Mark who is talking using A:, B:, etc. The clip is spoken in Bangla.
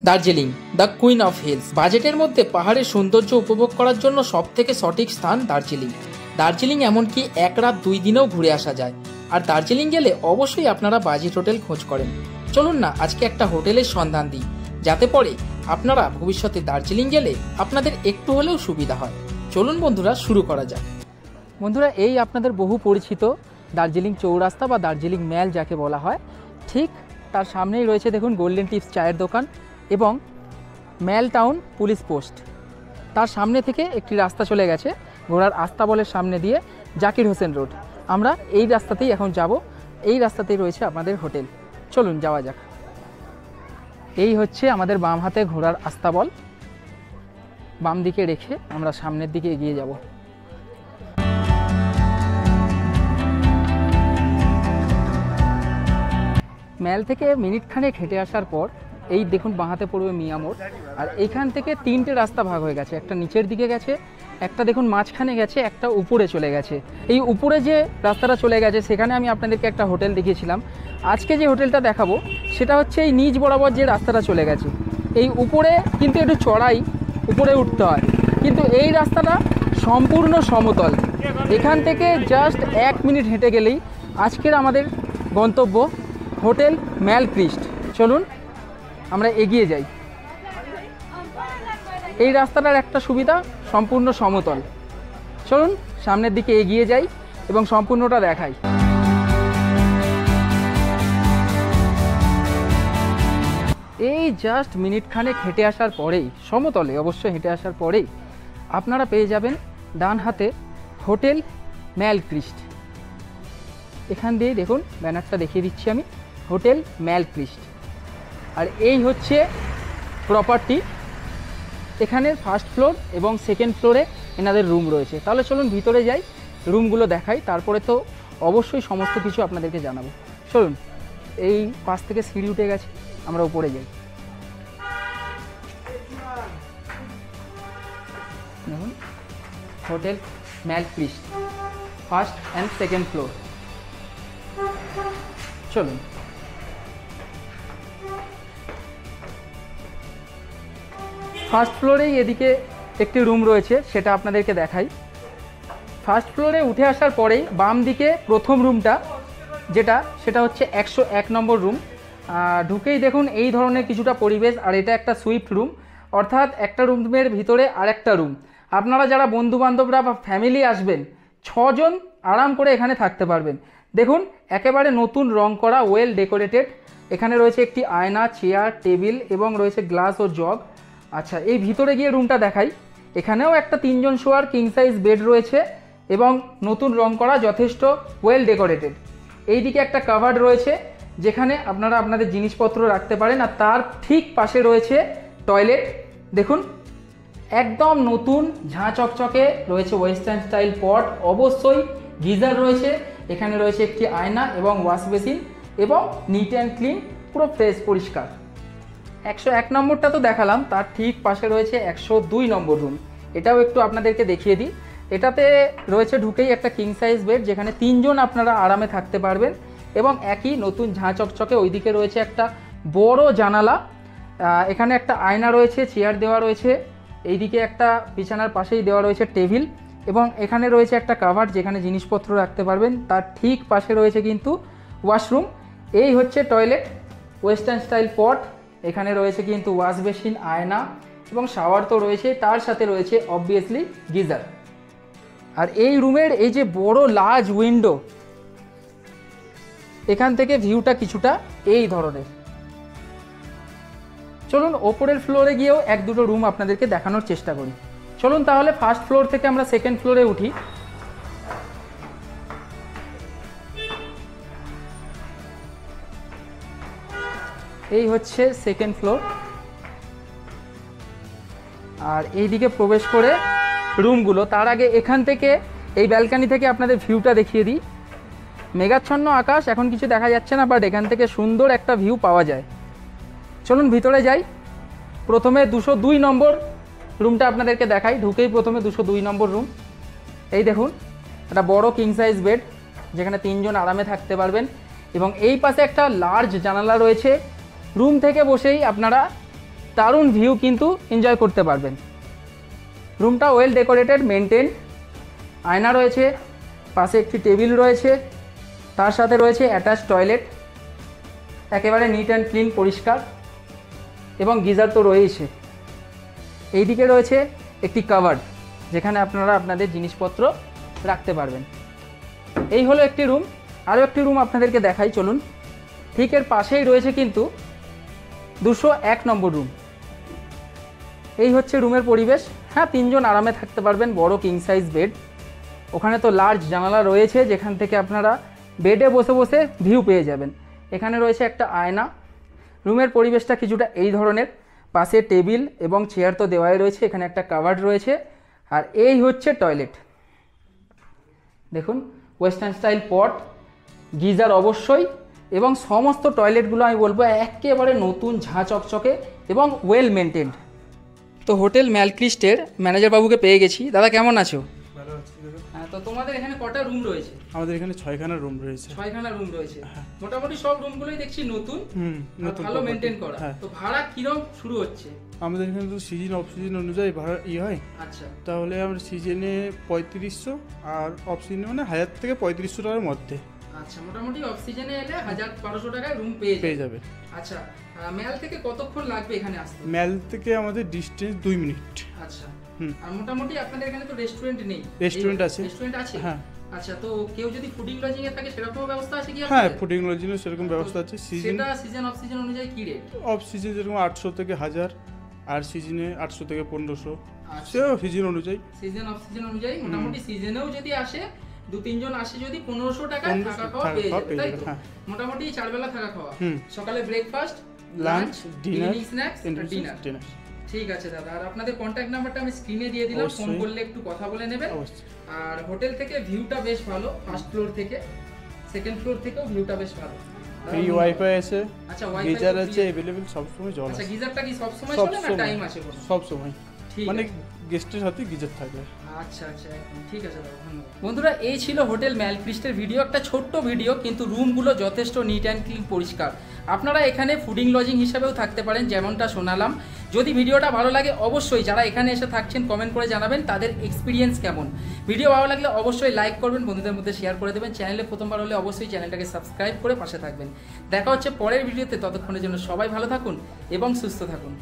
A: Darjeeling the queen of hills. বাজেটের মধ্যে পাহাড়ের সৌন্দর্য উপভোগ করার জন্য সবথেকে সঠিক স্থান দার্জিলিং। দার্জিলিং এমনকি এক রাত 2 দিনেও ঘুরে আসা যায়। আর দার্জিলিং গেলে অবশ্যই আপনারা বাজেট হোটেল খোঁজ করেন। চলুন না আজকে একটা হোটেলের সন্ধান দিই, যাতে পরে আপনারা ভবিষ্যতে দার্জিলিং গেলে আপনাদের একটু হলেও সুবিধা হয়। চলুন বন্ধুরা, শুরু করা যাক। বন্ধুরা, এই আপনাদের বহু পরিচিত দার্জিলিং চৌরাস্তা বা দার্জিলিং ম্যাল যাকে বলা হয়, ঠিক তার সামনেই রয়েছে দেখুন গোল্ডেন টিপস চায়ের দোকান এবং ম্যাল টাউন পুলিশ পোস্ট। তার সামনে থেকে একটি রাস্তা চলে গেছে ঘোড়ার আস্তাবলের সামনে দিয়ে, জাকির হোসেন রোড। আমরা এই রাস্তাতেই এখন যাব। এই রাস্তাতেই রয়েছে আপনাদের হোটেল। চলুন যাওয়া যাক। এই হচ্ছে আমাদের বাম হাতে ঘোড়ার আস্তাবল। বাম দিকে রেখে আমরা সামনের দিকে এগিয়ে যাব। ম্যাল থেকে মিনিট খানেক হেঁটে আসার পর এই দেখুন বাঁহাতে পড়বে মিয়া মোড়। আর এইখান থেকে 3টে রাস্তা ভাগ হয়ে গেছে, একটা নিচের দিকে গেছে, একটা দেখুন মাঝখানে গেছে, একটা উপরে চলে গেছে। এই উপরে যে রাস্তাটা চলে গেছে সেখানে আমি আপনাদেরকে একটা হোটেল দেখিয়েছিলাম। আজকে যে হোটেলটা দেখাবো সেটা হচ্ছে এই নিচ বরাবর যে রাস্তাটা চলে গেছে। এই উপরে কিন্তু একটু চড়াই, উপরে উঠতে হয়, কিন্তু এই রাস্তাটা সম্পূর্ণ সমতল। এখান থেকে জাস্ট 1 মিনিট হেঁটে গেলেই আজকের আমাদের গন্তব্য হোটেল ম্যাল ক্রিস্ট। চলুন আমরা এগিয়ে যাই। এই রাস্তাটার একটা সুবিধা, সম্পূর্ণ সমতল। চলুন সামনের দিকে এগিয়ে যাই এবং সম্পূর্ণটা দেখাই। এই জাস্ট মিনিট খানেক হেঁটে আসার পরেই, সমতলে অবশ্যই হেঁটে আসার পরেই আপনারা পেয়ে যাবেন ডান হাতে হোটেল ম্যাল ক্রিস্ট। এখান দিয়ে দেখুন ব্যানারটা দেখিয়ে দিচ্ছি আমি, হোটেল ম্যাল ক্রিস্ট। আর এই হচ্ছে প্রপার্টি। এখানে ফার্স্ট ফ্লোর এবং সেকেন্ড ফ্লোরে এনাদের রুম রয়েছে। তাহলে চলুন ভিতরে যাই, রুমগুলো দেখাই, তারপরে তো অবশ্যই সমস্ত কিছু আপনাদেরকে জানাবো। চলুন, এই পাশ থেকে সিঁড়ি উঠে গেছে, আমরা উপরে যাই। দেখুন হোটেল ম্যাল ক্রিস্ট, ফার্স্ট অ্যান্ড সেকেন্ড ফ্লোর। চলুন। ফার্স্ট ফ্লোরেই এদিকে একটি রুম রয়েছে, সেটা আপনাদেরকে দেখাই। ফার্স্ট ফ্লোরে উঠে আসার পরেই বাম দিকে প্রথম রুমটা সেটা হচ্ছে 101 নম্বর রুম। ঢুকেই দেখুন এই ধরনের কিছুটা পরিবেশ। আর এটা একটা সুইফট রুম, অর্থাৎ একটা রুমের ভিতরে আরেকটা রুম। আপনারা যারা বন্ধুবান্ধবরা বা ফ্যামিলি আসবেন, 6 জন আরাম করে এখানে থাকতে পারবেন। দেখুন একেবারে নতুন রং করা, ওয়েল ডেকোরেটেড। এখানে রয়েছে একটি আয়না, চেয়ার, টেবিল এবং রয়েছে গ্লাস ও জগ। আচ্ছা, এই ভিতরে গিয়ে রুমটা দেখাই। এখানেও একটা 3 জন শোয়ার কিং সাইজ বেড রয়েছে এবং নতুন রং করা, যথেষ্ট ওয়েল ডেকোরেটেড। এইদিকে একটা কাভার্ড রয়েছে যেখানে আপনারা আপনাদের জিনিসপত্র রাখতে পারেন। আর তার ঠিক পাশে রয়েছে টয়লেট। দেখুন একদম নতুন ঝাঁ চকচকে রয়েছে, ওয়েস্টার্ন স্টাইল পট, অবশ্যই গিজার রয়েছে। এখানে রয়েছে একটি আয়না এবং ওয়াশ বেসিন এবং নিট অ্যান্ড ক্লিন, পুরো ফ্রেশ পরিষ্কার। 101 নম্বরটা তো দেখালাম, তার ঠিক পাশে রয়েছে 102 নম্বর রুম। এটাও একটু আপনাদেরকে দেখিয়ে দিই। এটাতে রয়েছে ঢুকেই একটা কিং সাইজ বেড, যেখানে 3 জন আপনারা আরামে থাকতে পারবেন এবং একই নতুন ঝাঁ চকচকে। ওইদিকে রয়েছে একটা বড় জানালা, এখানে একটা আয়না রয়েছে, চেয়ার দেওয়া রয়েছে। এইদিকে একটা বিছানার পাশেই দেওয়া রয়েছে টেবিল এবং এখানে রয়েছে একটা কাভার্ড যেখানে জিনিসপত্র রাখতে পারবেন। তার ঠিক পাশে রয়েছে কিন্তু ওয়াশরুম। এই হচ্ছে টয়লেট, ওয়েস্টার্ন স্টাইল পট। এখানে রয়েছে কিন্তু ওয়াশ বেসিন, আয়না এবং শাওয়ার তো রয়েছে, তার সাথে রয়েছে অবভিয়াসলি গিজার। আর এই রুমের এই যে বড় লার্জ উইন্ডো, এখান থেকে ভিউটা কিছুটা এই ধরনের। চলুন ওপরের ফ্লোরে গিয়েও 1-2টো রুম আপনাদেরকে দেখানোর চেষ্টা করি। চলুন তাহলে ফার্স্ট ফ্লোর থেকে আমরা সেকেন্ড ফ্লোরে উঠি। এই হচ্ছে সেকেন্ড ফ্লোর। আর এইদিকে প্রবেশ করে রুমগুলো, তার আগে এখান থেকে এই ব্যালকানি থেকে আপনাদের ভিউটা দেখিয়ে দিই। মেঘাচ্ছন্ন আকাশ, এখন কিছু দেখা যাচ্ছে না, বাট এখান থেকে সুন্দর একটা ভিউ পাওয়া যায়। চলুন ভিতরে যাই। প্রথমে 202 নম্বর রুমটা আপনাদেরকে দেখাই। ঢুকেই প্রথমে 202 নম্বর রুম। এই দেখুন একটা বড় কিং সাইজ বেড, যেখানে 3 জন আরামে থাকতে পারবেন এবং এই পাশে একটা লার্জ জানালা রয়েছে। রুম থেকে বসেই আপনারা দারুণ ভিউ কিন্তু এনজয় করতে পারবেন। রুমটা ওয়েল ডেকোরেটেড, মেনটেন, আয়না রয়েছে, পাশে একটি টেবিল রয়েছে, তার সাথে রয়েছে অ্যাটাচ টয়লেট, একেবারে নিট অ্যান্ড ক্লিন, পরিষ্কার, এবং গিজার তো রয়েছে। এইদিকে রয়েছে একটি কাভার্ড, যেখানে আপনারা আপনাদের জিনিসপত্র রাখতে পারবেন। এই হলো একটি রুম। আরও একটি রুম আপনাদেরকে দেখাই, চলুন। ঠিক এর পাশেই রয়েছে কিন্তু 201 নম্বর রুম। এই হচ্ছে রুমের পরিবেশ। হ্যাঁ, 3 জন আরামে থাকতে পারবেন, বড় কিং সাইজ বেড। ওখানে তো লার্জ জানালা রয়েছে, যেখান থেকে আপনারা বেডে বসে বসে ভিউ পেয়ে যাবেন। এখানে রয়েছে একটা আয়না। রুমের পরিবেশটা কিছুটা এই ধরনের, পাশে টেবিল এবং চেয়ার তো দেওয়াই রয়েছে, এখানে একটা কাভার্ড রয়েছে, আর এই হচ্ছে টয়লেট। দেখুন, ওয়েস্টার্ন স্টাইল পট, গিজার অবশ্যই, এবং সমস্ত টয়লেটগুলো আমি বলবো একেবারে নতুন, ঝাঁ চকচকে এবং ওয়েল মেনটেন্ড। তো হোটেল ম্যালক্রিস্টের ম্যানেজার বাবুকে পেয়ে গেছি। দাদা, কেমন আছো?
B: ভালো আছি দাদা।
A: হ্যাঁ, তো তোমাদের এখানে কটা রুম রয়েছে?
B: আমাদের এখানে 6খানা রুম রয়েছে।
A: 6খানা রুম রয়েছে। মোটামুটি সব রুমগুলোই দেখছি নতুন,
B: নতুন,
A: ভালো মেনটেন করা।
B: হ্যাঁ।
A: তো ভাড়া কিরকম শুরু হচ্ছে?
B: আমাদের এখানে তো সিজন অফ সিজন অনুযায়ী ভাড়া হয়।
A: আচ্ছা,
B: তাহলে আমরা সিজনে 3500 আর অফ সিজনে মানে 1000 থেকে 3500 টাকার মধ্যে।
A: আচ্ছা, মোটামুটি অফ সিজনে এলে 1000-1200 টাকায় রুম পেয়ে যাবে। আচ্ছা, ম্যাল থেকে কতক্ষণ লাগবে এখানে আসতে?
B: ম্যাল থেকে আমাদের ডিস্টেন্স 2 মিনিট।
A: আচ্ছা, আর মোটামুটি আপনাদের এখানে তো রেস্টুরেন্ট নেই?
B: রেস্টুরেন্ট আছে।
A: রেস্টুরেন্ট আছে?
B: হ্যাঁ।
A: আচ্ছা, তো কেউ যদি ফুডিং লজিং এ থাকে সেরকম ব্যবস্থা আছে কি?
B: হ্যাঁ, ফুডিং লজিংয়ের সেরকম ব্যবস্থা আছে।
A: সেটা সিজন অফ সিজন অনুযায়ী কি রেট?
B: অফ সিজন যেরকম 800 থেকে 1000, আর সিজনে 800 থেকে 1500।
A: আচ্ছা,
B: সেও সিজন অনুযায়ী,
A: সিজন অফ সিজন অনুযায়ী। মোটামুটি সিজনেও যদি আসে 2-3 জন আসে, যদি 1500 টাকায় থাকা খাওয়া পেয়ে যাবে, তাই তো? মোটামুটি 4 বেলা থাকা খাওয়া, সকালে breakfast, lunch,
B: dinner,
A: snacks, dinner. ঠিক আছে দাদা, আর আপনাদের কন্ট্যাক্ট নাম্বারটা আমি স্ক্রিনে দিয়ে দিলাম, ফোন করলে একটু কথা বলে নেবেন। আর হোটেল থেকে ভিউটা বেশ ভালো, ফার্স্ট ফ্লোর থেকে, সেকেন্ড ফ্লোর থেকেও ভিউটা বেশ ভালো।
B: ফ্রি ওয়াইফাই আছে।
A: আচ্ছা,
B: গিজার আছে अवेलेबल, সব সময় জল আছে।
A: আচ্ছা, গিজারটা কি সব সময় চলে না টাইম আছে কোনো?
B: সব সময়, মানে গেস্টের সাথে গিজার থাকবে।
A: আচ্ছা আচ্ছা, একদম ঠিক আছে দাদা, ধন্যবাদ। বন্ধুরা, এই ছিল হোটেল ম্যালক্রিস্টের ভিডিও। একটা ছোট্ট ভিডিও, কিন্তু রুমগুলো যথেষ্ট নিট অ্যান্ড ক্লিন, পরিষ্কার। আপনারা এখানে ফুডিং লজিং হিসাবেও থাকতে পারেন, যেমনটা শোনালাম। যদি ভিডিওটা ভালো লাগে, অবশ্যই যারা এখানে এসে থাকছেন কমেন্ট করে জানাবেন তাদের এক্সপিরিয়েন্স কেমন। ভিডিও ভালো লাগলে অবশ্যই লাইক করবেন, বন্ধুদের মধ্যে শেয়ার করে দেবেন। চ্যানেলে প্রথমবার হলে অবশ্যই চ্যানেলটাকে সাবস্ক্রাইব করে পাশে থাকবেন। দেখা হচ্ছে পরের ভিডিওতে, ততক্ষণের জন্য সবাই ভালো থাকুন এবং সুস্থ থাকুন।